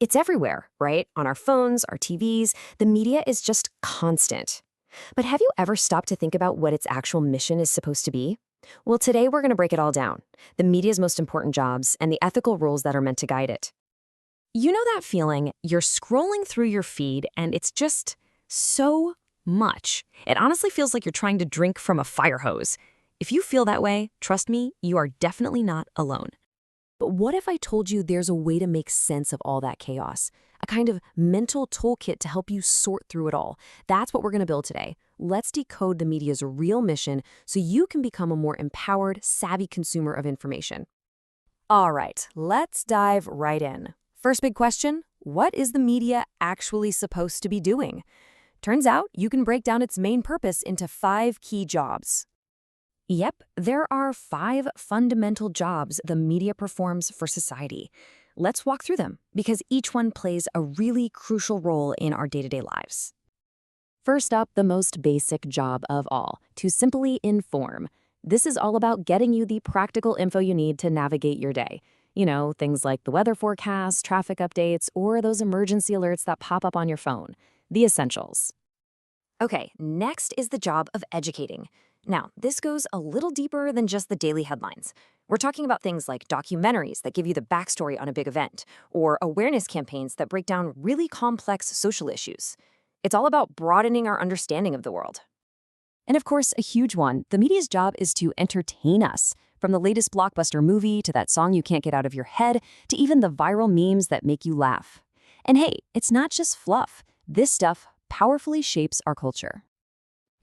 It's everywhere, right? On our phones, our TVs, the media is just constant. But have you ever stopped to think about what its actual mission is supposed to be? Well, today we're going to break it all down, the media's most important jobs and the ethical rules that are meant to guide it. You know that feeling? You're scrolling through your feed and it's just so much. It honestly feels like you're trying to drink from a fire hose. If you feel that way, trust me, you are definitely not alone. But what if I told you there's a way to make sense of all that chaos? A kind of mental toolkit to help you sort through it all. That's what we're going to build today. Let's decode the media's real mission so you can become a more empowered, savvy consumer of information. All right, let's dive right in. First big question, what is the media actually supposed to be doing? Turns out you can break down its main purpose into 5 key jobs. Yep, there are 5 fundamental jobs the media performs for society. Let's walk through them, because each one plays a really crucial role in our day-to-day lives. First up, the most basic job of all, to simply inform. This is all about getting you the practical info you need to navigate your day. You know, things like the weather forecast, traffic updates, or those emergency alerts that pop up on your phone. The essentials. Okay, next is the job of educating. Now, this goes a little deeper than just the daily headlines. We're talking about things like documentaries that give you the backstory on a big event, or awareness campaigns that break down really complex social issues. It's all about broadening our understanding of the world. And of course, a huge one, the media's job is to entertain us. From the latest blockbuster movie to that song you can't get out of your head, to even the viral memes that make you laugh. And hey, it's not just fluff. This stuff powerfully shapes our culture.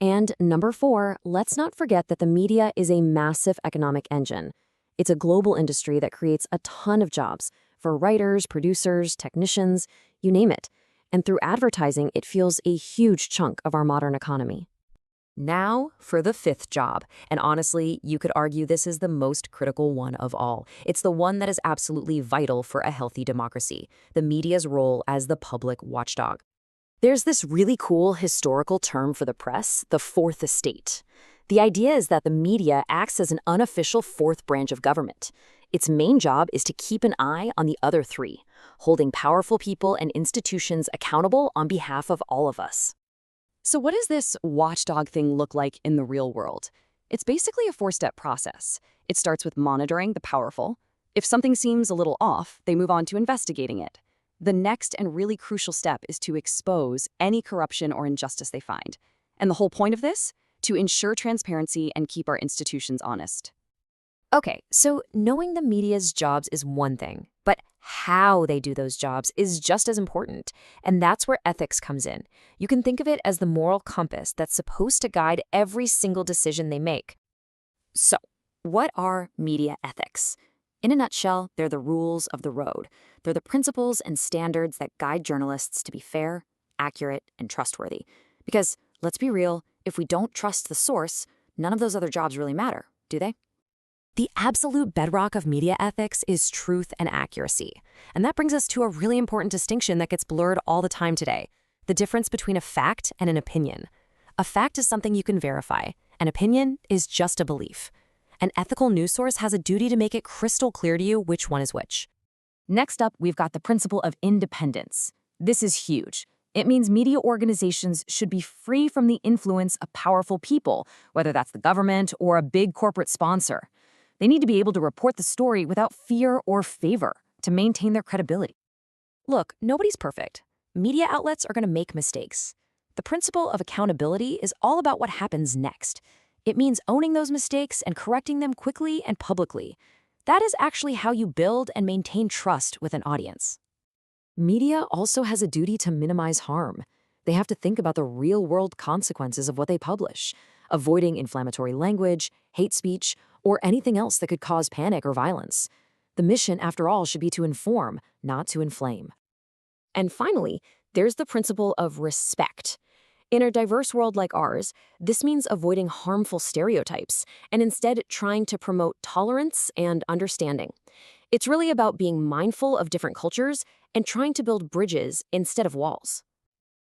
And number 4, let's not forget that the media is a massive economic engine. It's a global industry that creates a ton of jobs for writers, producers, technicians, you name it. And through advertising, it fuels a huge chunk of our modern economy. Now for the 5th job. And honestly, you could argue this is the most critical one of all. It's the one that is absolutely vital for a healthy democracy, the media's role as the public watchdog. There's this really cool historical term for the press, the fourth estate. The idea is that the media acts as an unofficial 4th branch of government. Its main job is to keep an eye on the other 3, holding powerful people and institutions accountable on behalf of all of us. So what does this watchdog thing look like in the real world? It's basically a 4-step process. It starts with monitoring the powerful. If something seems a little off, they move on to investigating it. The next and really crucial step is to expose any corruption or injustice they find. And the whole point of this? To ensure transparency and keep our institutions honest. Okay, so knowing the media's jobs is one thing, but how they do those jobs is just as important. And that's where ethics comes in. You can think of it as the moral compass that's supposed to guide every single decision they make. So, what are media ethics? In a nutshell, they're the rules of the road. They're the principles and standards that guide journalists to be fair, accurate, and trustworthy. Because, let's be real, if we don't trust the source, none of those other jobs really matter, do they? The absolute bedrock of media ethics is truth and accuracy. And that brings us to a really important distinction that gets blurred all the time today, the difference between a fact and an opinion. A fact is something you can verify. An opinion is just a belief. An ethical news source has a duty to make it crystal clear to you which one is which. Next up, we've got the principle of independence. This is huge. It means media organizations should be free from the influence of powerful people, whether that's the government or a big corporate sponsor. They need to be able to report the story without fear or favor to maintain their credibility. Look, nobody's perfect. Media outlets are going to make mistakes. The principle of accountability is all about what happens next. It means owning those mistakes and correcting them quickly and publicly. That is actually how you build and maintain trust with an audience. Media also has a duty to minimize harm. They have to think about the real-world consequences of what they publish, avoiding inflammatory language, hate speech, or anything else that could cause panic or violence. The mission, after all, should be to inform, not to inflame. And finally, there's the principle of respect. In a diverse world like ours, this means avoiding harmful stereotypes and instead trying to promote tolerance and understanding. It's really about being mindful of different cultures and trying to build bridges instead of walls.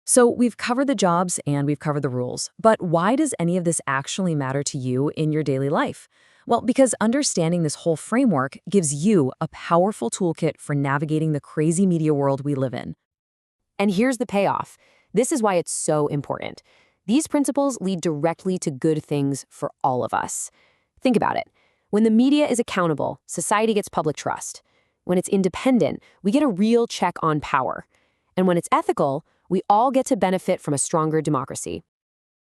So we've covered the jobs and we've covered the rules, but why does any of this actually matter to you in your daily life? Well, because understanding this whole framework gives you a powerful toolkit for navigating the crazy media world we live in. And here's the payoff. This is why it's so important. These principles lead directly to good things for all of us. Think about it. When the media is accountable, society gets public trust. When it's independent, we get a real check on power. And when it's ethical, we all get to benefit from a stronger democracy.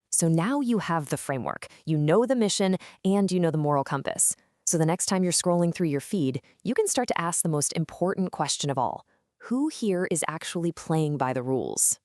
So now you have the framework, you know the mission, and you know the moral compass. So the next time you're scrolling through your feed, you can start to ask the most important question of all. Who here is actually playing by the rules?